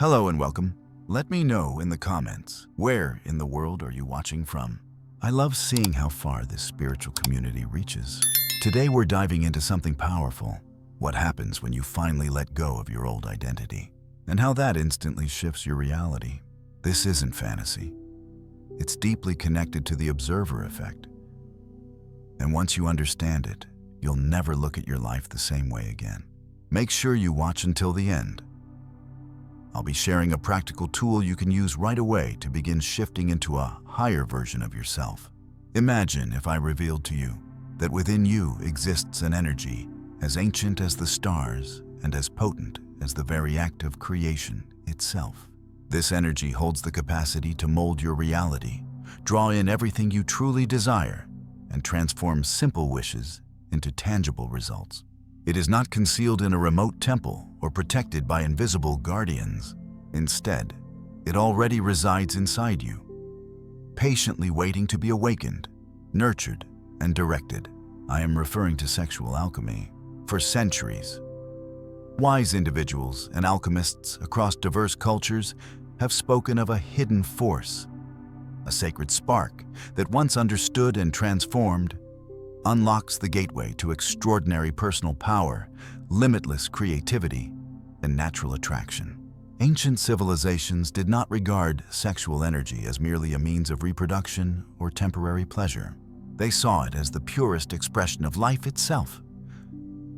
Hello and welcome. Let me know in the comments, where in the world are you watching from? I love seeing how far this spiritual community reaches. Today we're diving into something powerful. What happens when you finally let go of your old identity, and how that instantly shifts your reality. This isn't fantasy. It's deeply connected to the observer effect. And once you understand it, you'll never look at your life the same way again. Make sure you watch until the end. I'll be sharing a practical tool you can use right away to begin shifting into a higher version of yourself. Imagine if I revealed to you that within you exists an energy as ancient as the stars and as potent as the very act of creation itself. This energy holds the capacity to mold your reality, draw in everything you truly desire, and transform simple wishes into tangible results. It is not concealed in a remote temple or protected by invisible guardians. Instead, it already resides inside you, patiently waiting to be awakened, nurtured, and directed. I am referring to sexual alchemy. For centuries, wise individuals and alchemists across diverse cultures have spoken of a hidden force, a sacred spark that once understood and transformed, unlocks the gateway to extraordinary personal power, limitless creativity, and natural attraction. Ancient civilizations did not regard sexual energy as merely a means of reproduction or temporary pleasure. They saw it as the purest expression of life itself,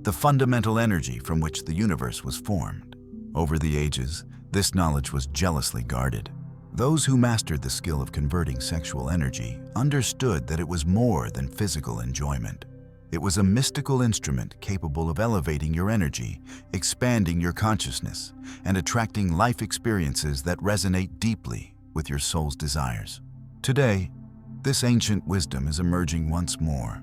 the fundamental energy from which the universe was formed. Over the ages, this knowledge was jealously guarded. Those who mastered the skill of converting sexual energy understood that it was more than physical enjoyment. It was a mystical instrument capable of elevating your energy, expanding your consciousness, and attracting life experiences that resonate deeply with your soul's desires. Today, this ancient wisdom is emerging once more,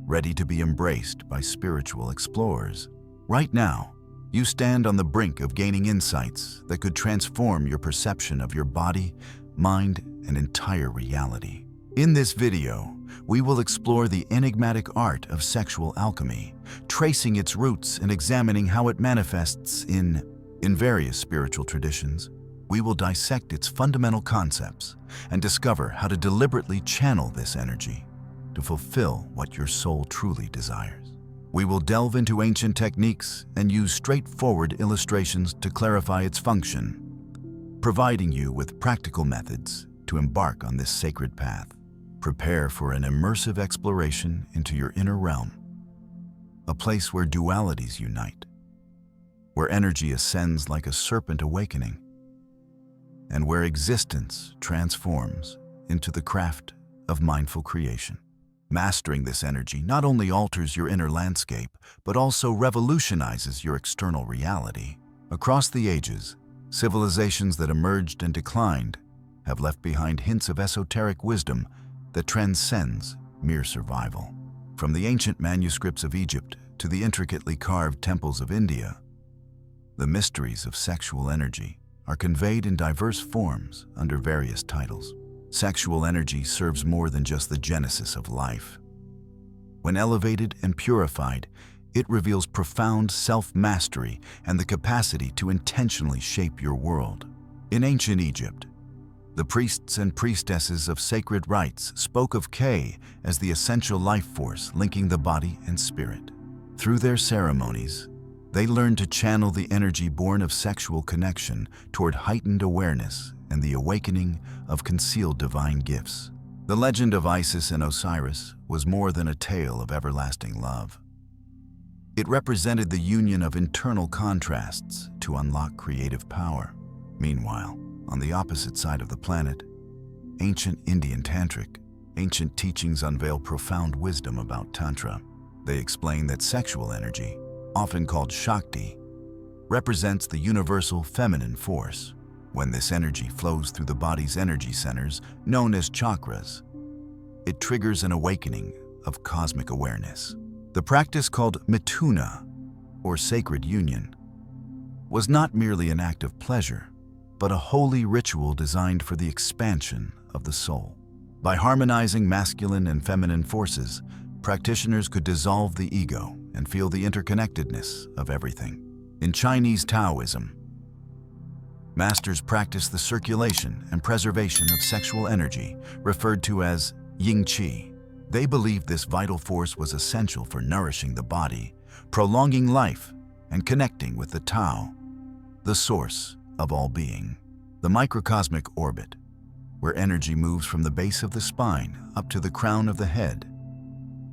ready to be embraced by spiritual explorers. Right now, you stand on the brink of gaining insights that could transform your perception of your body, mind, and entire reality. In this video, we will explore the enigmatic art of sexual alchemy, tracing its roots and examining how it manifests in various spiritual traditions. We will dissect its fundamental concepts and discover how to deliberately channel this energy to fulfill what your soul truly desires. We will delve into ancient techniques and use straightforward illustrations to clarify its function, providing you with practical methods to embark on this sacred path. Prepare for an immersive exploration into your inner realm, a place where dualities unite, where energy ascends like a serpent awakening, and where existence transforms into the craft of mindful creation. Mastering this energy not only alters your inner landscape, but also revolutionizes your external reality. Across the ages, civilizations that emerged and declined have left behind hints of esoteric wisdom that transcends mere survival. From the ancient manuscripts of Egypt to the intricately carved temples of India, the mysteries of sexual energy are conveyed in diverse forms under various titles. Sexual energy serves more than just the genesis of life. When elevated and purified, it reveals profound self-mastery and the capacity to intentionally shape your world. In ancient Egypt, the priests and priestesses of sacred rites spoke of K as the essential life force linking the body and spirit. Through their ceremonies, they learned to channel the energy born of sexual connection toward heightened awareness and the awakening of concealed divine gifts. The legend of Isis and Osiris was more than a tale of everlasting love. It represented the union of internal contrasts to unlock creative power. Meanwhile, on the opposite side of the planet, ancient Indian Tantric, ancient teachings unveil profound wisdom about Tantra. They explain that sexual energy, often called Shakti, represents the universal feminine force. When this energy flows through the body's energy centers, known as chakras, it triggers an awakening of cosmic awareness. The practice called Mituna, or sacred union, was not merely an act of pleasure, but a holy ritual designed for the expansion of the soul. By harmonizing masculine and feminine forces, practitioners could dissolve the ego and feel the interconnectedness of everything. In Chinese Taoism, Masters practice the circulation and preservation of sexual energy, referred to as yin qi. They believed this vital force was essential for nourishing the body, prolonging life, and connecting with the Tao, the source of all being. The microcosmic orbit, where energy moves from the base of the spine up to the crown of the head,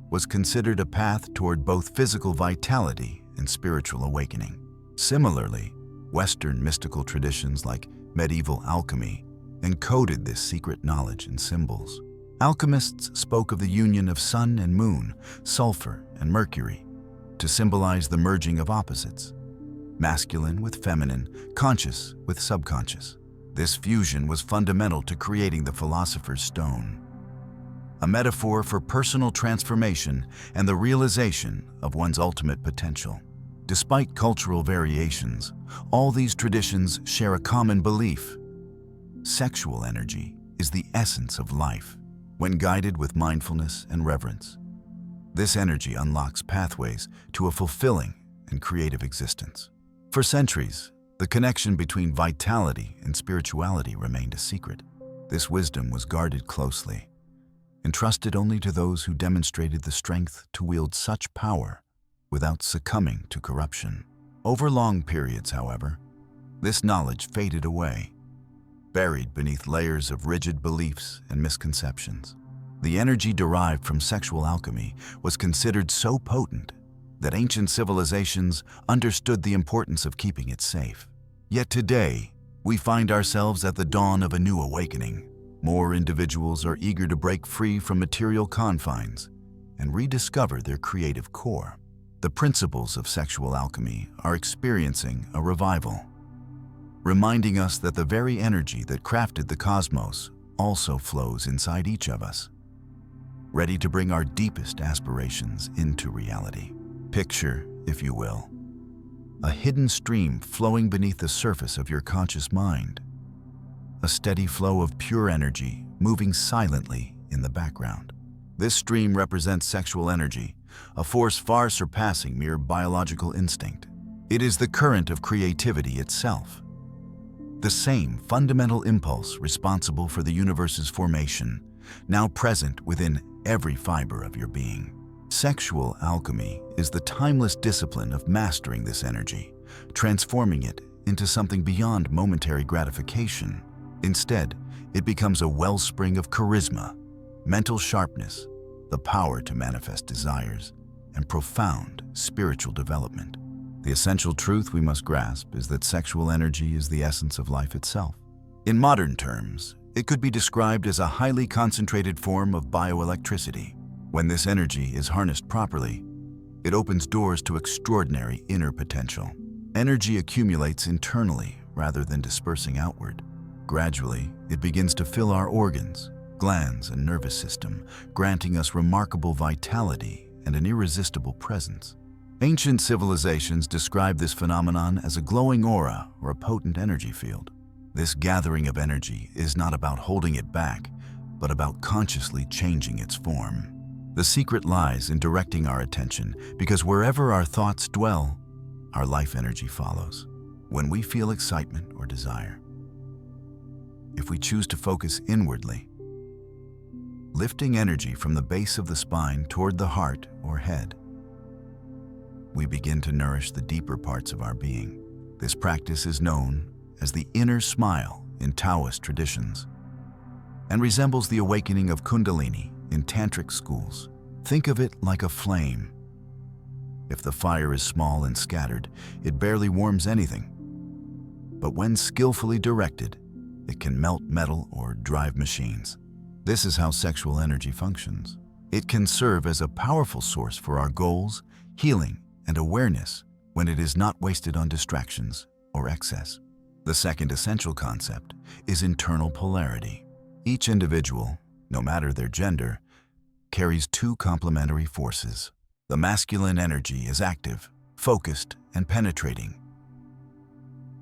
was considered a path toward both physical vitality and spiritual awakening. Similarly, Western mystical traditions like medieval alchemy encoded this secret knowledge in symbols. Alchemists spoke of the union of sun and moon, sulfur and mercury, to symbolize the merging of opposites, masculine with feminine, conscious with subconscious. This fusion was fundamental to creating the Philosopher's Stone, a metaphor for personal transformation and the realization of one's ultimate potential. Despite cultural variations, all these traditions share a common belief. Sexual energy is the essence of life. When guided with mindfulness and reverence, this energy unlocks pathways to a fulfilling and creative existence. For centuries, the connection between vitality and spirituality remained a secret. This wisdom was guarded closely, entrusted only to those who demonstrated the strength to wield such power without succumbing to corruption. Over long periods, however, this knowledge faded away, buried beneath layers of rigid beliefs and misconceptions. The energy derived from sexual alchemy was considered so potent that ancient civilizations understood the importance of keeping it safe. Yet today, we find ourselves at the dawn of a new awakening. More individuals are eager to break free from material confines and rediscover their creative core. The principles of sexual alchemy are experiencing a revival, reminding us that the very energy that crafted the cosmos also flows inside each of us, ready to bring our deepest aspirations into reality. Picture, if you will, a hidden stream flowing beneath the surface of your conscious mind, a steady flow of pure energy moving silently in the background. This stream represents sexual energy, a force far surpassing mere biological instinct. It is the current of creativity itself, the same fundamental impulse responsible for the universe's formation, now present within every fiber of your being. Sexual alchemy is the timeless discipline of mastering this energy, transforming it into something beyond momentary gratification. Instead, it becomes a wellspring of charisma, mental sharpness, the power to manifest desires, and profound spiritual development. The essential truth we must grasp is that sexual energy is the essence of life itself. In modern terms, it could be described as a highly concentrated form of bioelectricity. When this energy is harnessed properly, it opens doors to extraordinary inner potential. Energy accumulates internally rather than dispersing outward. Gradually, it begins to fill our organs, glands, and nervous system, granting us remarkable vitality and an irresistible presence. Ancient civilizations describe this phenomenon as a glowing aura or a potent energy field. This gathering of energy is not about holding it back, but about consciously changing its form. The secret lies in directing our attention, because wherever our thoughts dwell, our life energy follows. When we feel excitement or desire, if we choose to focus inwardly, lifting energy from the base of the spine toward the heart or head, we begin to nourish the deeper parts of our being. This practice is known as the inner smile in Taoist traditions and resembles the awakening of Kundalini in tantric schools. Think of it like a flame. If the fire is small and scattered, it barely warms anything. But when skillfully directed, it can melt metal or drive machines. This is how sexual energy functions. It can serve as a powerful source for our goals, healing, and awareness when it is not wasted on distractions or excess. The second essential concept is internal polarity. Each individual, no matter their gender, carries two complementary forces. The masculine energy is active, focused, and penetrating,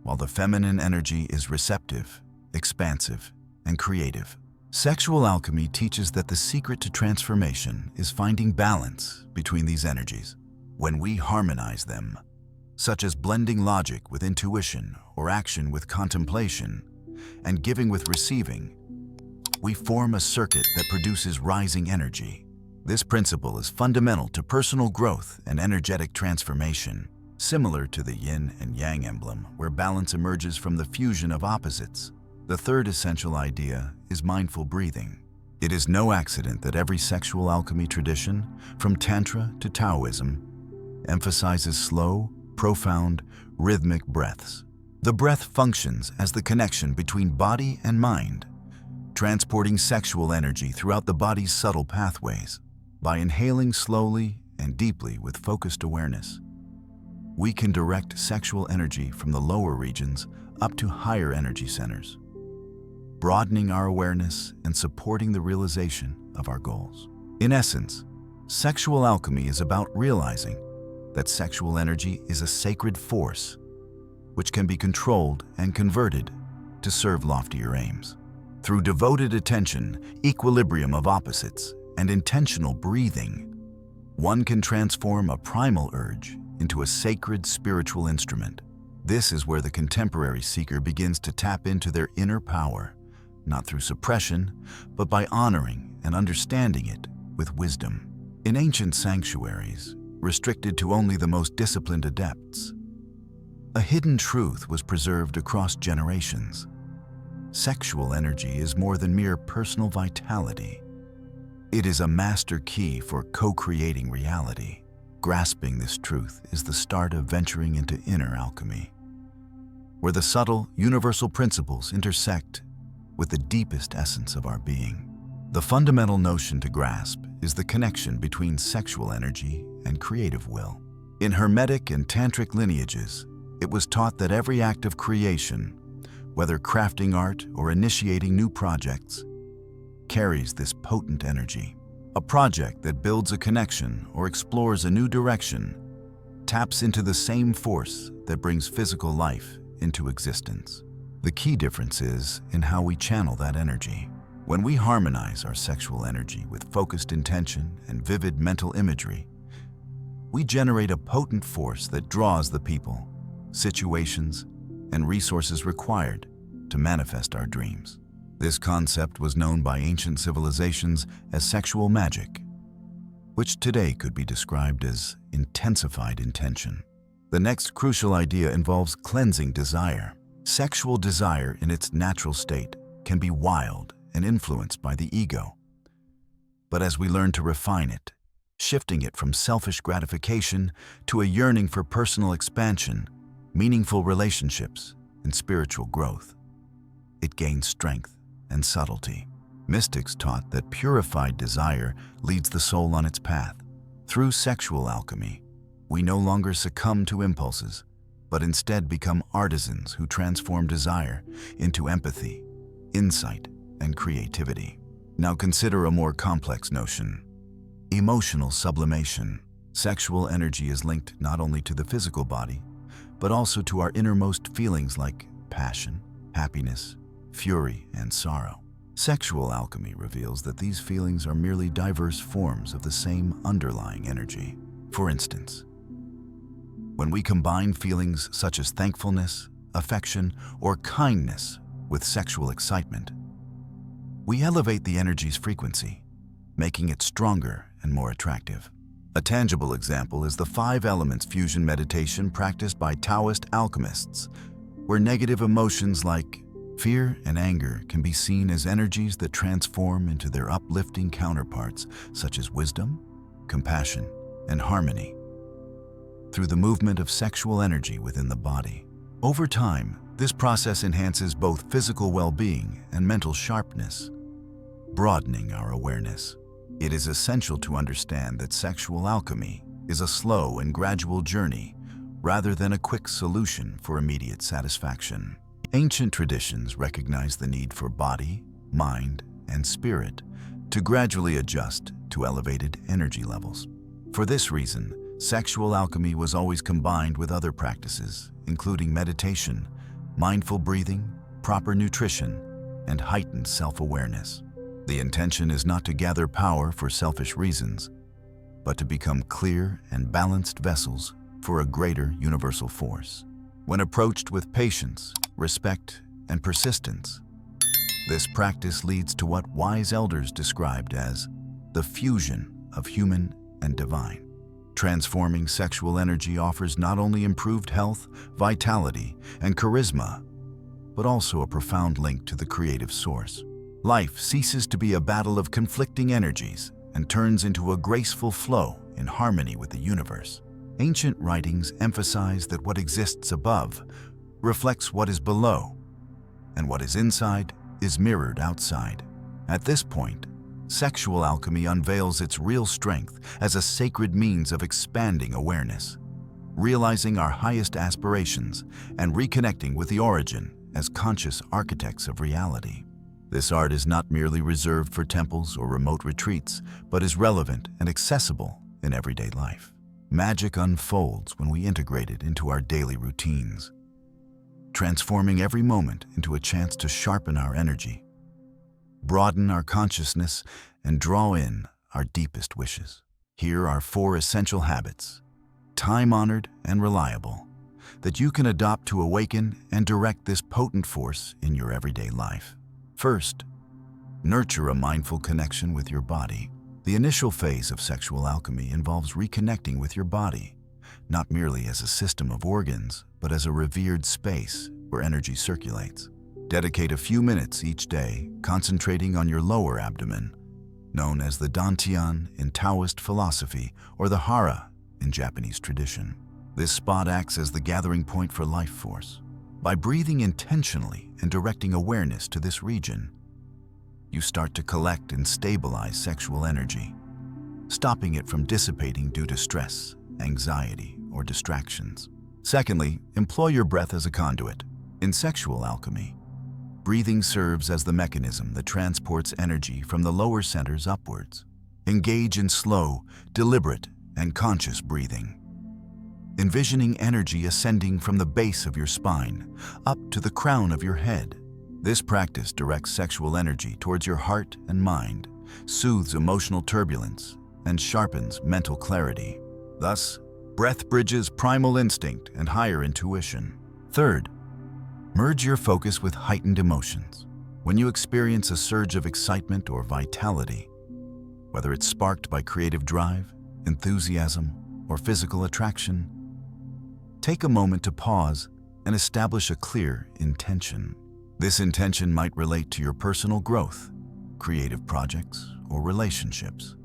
while the feminine energy is receptive, expansive, and creative. Sexual alchemy teaches that the secret to transformation is finding balance between these energies. When we harmonize them, such as blending logic with intuition or action with contemplation, and giving with receiving, we form a circuit that produces rising energy. This principle is fundamental to personal growth and energetic transformation, similar to the yin and yang emblem, where balance emerges from the fusion of opposites. The third essential idea is mindful breathing. It is no accident that every sexual alchemy tradition, from Tantra to Taoism, emphasizes slow, profound, rhythmic breaths. The breath functions as the connection between body and mind, transporting sexual energy throughout the body's subtle pathways. By inhaling slowly and deeply with focused awareness, we can direct sexual energy from the lower regions up to higher energy centers, broadening our awareness and supporting the realization of our goals. In essence, sexual alchemy is about realizing that sexual energy is a sacred force which can be controlled and converted to serve loftier aims. Through devoted attention, equilibrium of opposites, and intentional breathing, one can transform a primal urge into a sacred spiritual instrument. This is where the contemporary seeker begins to tap into their inner power, not through suppression, but by honoring and understanding it with wisdom. In ancient sanctuaries, restricted to only the most disciplined adepts, a hidden truth was preserved across generations. Sexual energy is more than mere personal vitality. It is a master key for co-creating reality. Grasping this truth is the start of venturing into inner alchemy, where the subtle, universal principles intersect with the deepest essence of our being. The fundamental notion to grasp is the connection between sexual energy and creative will. In Hermetic and Tantric lineages, it was taught that every act of creation, whether crafting art or initiating new projects, carries this potent energy. A project that builds a connection or explores a new direction taps into the same force that brings physical life into existence. The key difference is in how we channel that energy. When we harmonize our sexual energy with focused intention and vivid mental imagery, we generate a potent force that draws the people, situations, and resources required to manifest our dreams. This concept was known by ancient civilizations as sexual magic, which today could be described as intensified intention. The next crucial idea involves cleansing desire. Sexual desire in its natural state can be wild and influenced by the ego. But as we learn to refine it, shifting it from selfish gratification to a yearning for personal expansion, meaningful relationships, and spiritual growth, it gains strength and subtlety. Mystics taught that purified desire leads the soul on its path. Through sexual alchemy, we no longer succumb to impulses, but instead become artisans who transform desire into empathy, insight, and creativity. Now consider a more complex notion: emotional sublimation. Sexual energy is linked not only to the physical body, but also to our innermost feelings like passion, happiness, fury, and sorrow. Sexual alchemy reveals that these feelings are merely diverse forms of the same underlying energy. For instance, when we combine feelings such as thankfulness, affection, or kindness with sexual excitement, we elevate the energy's frequency, making it stronger and more attractive. A tangible example is the 5 elements fusion meditation practiced by Taoist alchemists, where negative emotions like fear and anger can be seen as energies that transform into their uplifting counterparts, such as wisdom, compassion, and harmony, through the movement of sexual energy within the body. Over time, this process enhances both physical well-being and mental sharpness, broadening our awareness. It is essential to understand that sexual alchemy is a slow and gradual journey rather than a quick solution for immediate satisfaction. Ancient traditions recognize the need for body, mind, and spirit to gradually adjust to elevated energy levels. For this reason, sexual alchemy was always combined with other practices, including meditation, mindful breathing, proper nutrition, and heightened self-awareness. The intention is not to gather power for selfish reasons, but to become clear and balanced vessels for a greater universal force. When approached with patience, respect, and persistence, this practice leads to what wise elders described as the fusion of human and divine. Transforming sexual energy offers not only improved health, vitality, and charisma, but also a profound link to the creative source. Life ceases to be a battle of conflicting energies and turns into a graceful flow in harmony with the universe. Ancient writings emphasize that what exists above reflects what is below, and what is inside is mirrored outside. At this point, sexual alchemy unveils its real strength as a sacred means of expanding awareness, realizing our highest aspirations, and reconnecting with the origin as conscious architects of reality. This art is not merely reserved for temples or remote retreats, but is relevant and accessible in everyday life. Magic unfolds when we integrate it into our daily routines, transforming every moment into a chance to sharpen our energy, broaden our consciousness, and draw in our deepest wishes. Here are 4 essential habits, time-honored and reliable, that you can adopt to awaken and direct this potent force in your everyday life. First, nurture a mindful connection with your body. The initial phase of sexual alchemy involves reconnecting with your body, not merely as a system of organs, but as a revered space where energy circulates. Dedicate a few minutes each day concentrating on your lower abdomen, known as the dantian in Taoist philosophy or the hara in Japanese tradition. This spot acts as the gathering point for life force. By breathing intentionally and directing awareness to this region, you start to collect and stabilize sexual energy, stopping it from dissipating due to stress, anxiety, or distractions. Secondly, employ your breath as a conduit. In sexual alchemy, breathing serves as the mechanism that transports energy from the lower centers upwards. Engage in slow, deliberate, and conscious breathing, envisioning energy ascending from the base of your spine up to the crown of your head. This practice directs sexual energy towards your heart and mind, soothes emotional turbulence, and sharpens mental clarity. Thus, breath bridges primal instinct and higher intuition. Third, merge your focus with heightened emotions. When you experience a surge of excitement or vitality, whether it's sparked by creative drive, enthusiasm, or physical attraction, take a moment to pause and establish a clear intention. This intention might relate to your personal growth, creative projects, or relationships,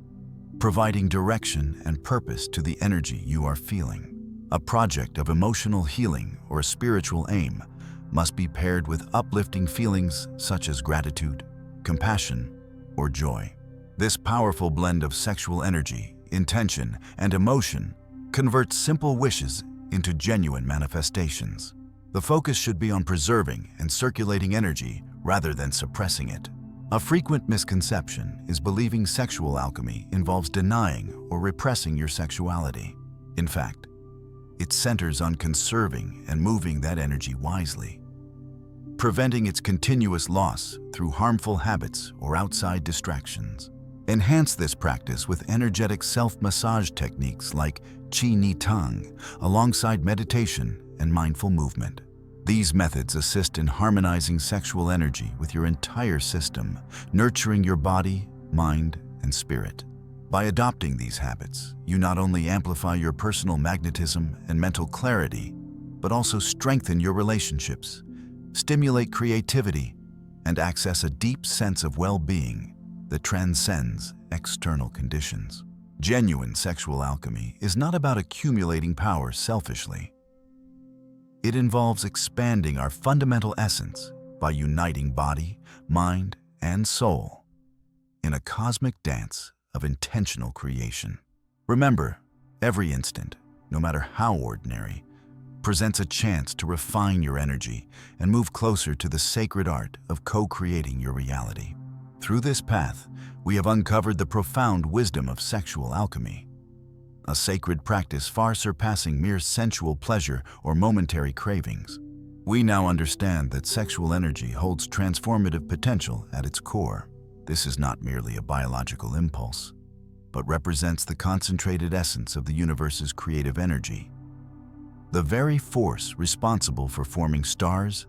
providing direction and purpose to the energy you are feeling. A project of emotional healing or a spiritual aim must be paired with uplifting feelings such as gratitude, compassion, or joy. This powerful blend of sexual energy, intention, and emotion converts simple wishes into genuine manifestations. The focus should be on preserving and circulating energy rather than suppressing it. A frequent misconception is believing sexual alchemy involves denying or repressing your sexuality. In fact, it centers on conserving and moving that energy wisely, preventing its continuous loss through harmful habits or outside distractions. Enhance this practice with energetic self-massage techniques like Qi Ni Tang, alongside meditation and mindful movement. These methods assist in harmonizing sexual energy with your entire system, nurturing your body, mind, and spirit. By adopting these habits, you not only amplify your personal magnetism and mental clarity, but also strengthen your relationships, stimulate creativity, and access a deep sense of well-being that transcends external conditions. Genuine sexual alchemy is not about accumulating power selfishly. It involves expanding our fundamental essence by uniting body, mind, and soul in a cosmic dance of intentional creation. Remember, every instant, no matter how ordinary, presents a chance to refine your energy and move closer to the sacred art of co-creating your reality. Through this path, we have uncovered the profound wisdom of sexual alchemy, a sacred practice far surpassing mere sensual pleasure or momentary cravings. We now understand that sexual energy holds transformative potential at its core. This is not merely a biological impulse, but represents the concentrated essence of the universe's creative energy. the very force responsible for forming stars,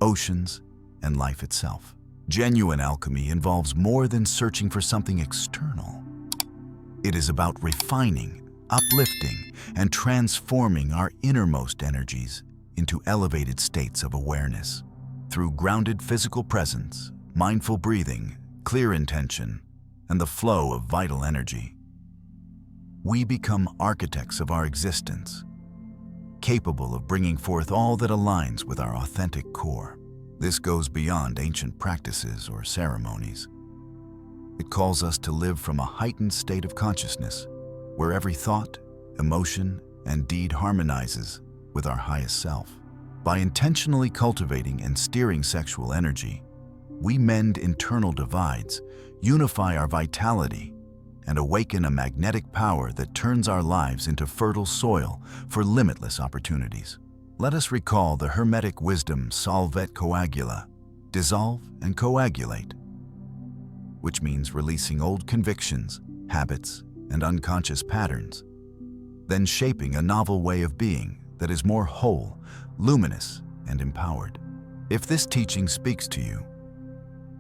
oceans, and life itself. Genuine alchemy involves more than searching for something external. It is about refining, uplifting, and transforming our innermost energies into elevated states of awareness. Through grounded physical presence, mindful breathing, clear intention, and the flow of vital energy, we become architects of our existence, capable of bringing forth all that aligns with our authentic core. This goes beyond ancient practices or ceremonies. It calls us to live from a heightened state of consciousness, where every thought, emotion, and deed harmonizes with our highest self. By intentionally cultivating and steering sexual energy, we mend internal divides, unify our vitality, and awaken a magnetic power that turns our lives into fertile soil for limitless opportunities. Let us recall the Hermetic wisdom solve et coagula, dissolve and coagulate, which means releasing old convictions, habits, and unconscious patterns, then shaping a novel way of being that is more whole, luminous, and empowered. If this teaching speaks to you,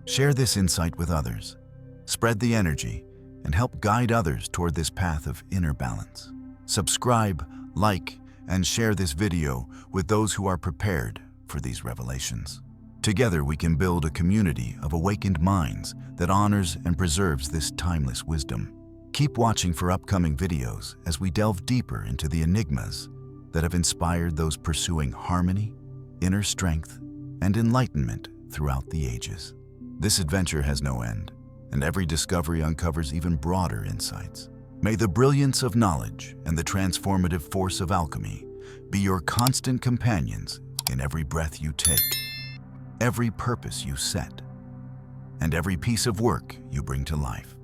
share this insight with others, spread the energy, and help guide others toward this path of inner balance. Subscribe, like, and share this video with those who are prepared for these revelations. Together we can build a community of awakened minds that honors and preserves this timeless wisdom. Keep watching for upcoming videos as we delve deeper into the enigmas that have inspired those pursuing harmony, inner strength, and enlightenment throughout the ages. This adventure has no end, and every discovery uncovers even broader insights. May the brilliance of knowledge and the transformative force of alchemy be your constant companions in every breath you take, every purpose you set, and every piece of work you bring to life.